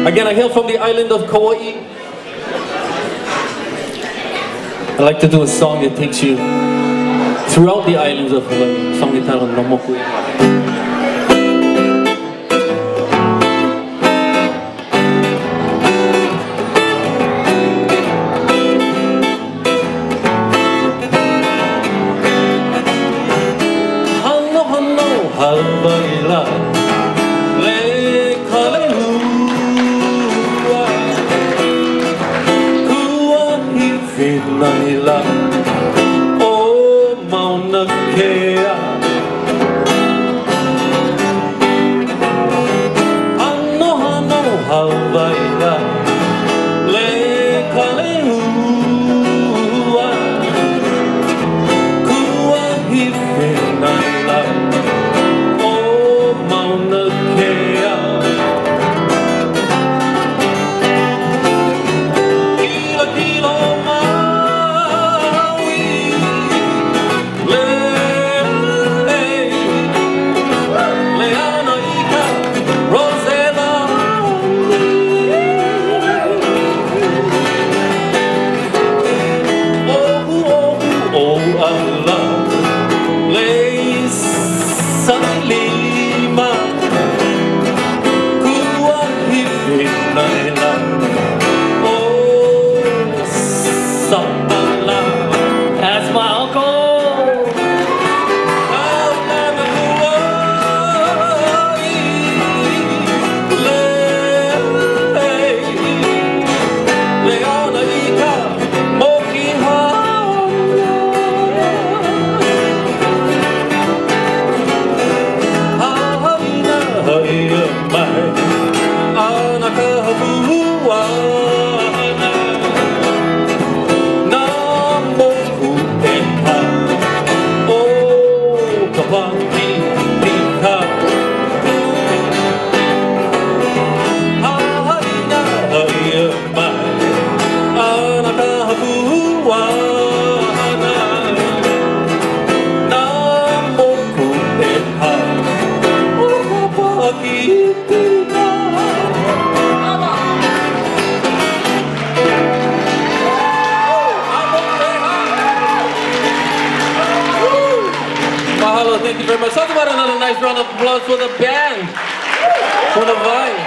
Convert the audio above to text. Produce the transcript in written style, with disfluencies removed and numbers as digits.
Again, I hail from the island of Kauai. I like to do a song that takes you throughout the islands of Hawaii. A song entitled No Moku. Hawaii, le kalehua, kua hiwhina nila o Mauna Kea. Hano hano Hawaii, le kalehua, kua hiwhina nila Mauna Kea. Kila kila Maui, le ana ika Rosella. Oh Allah, le Sanili. That's my uncle. Mahalo, thank you very much. Talk about another nice round of applause for the band, for the Hawaii.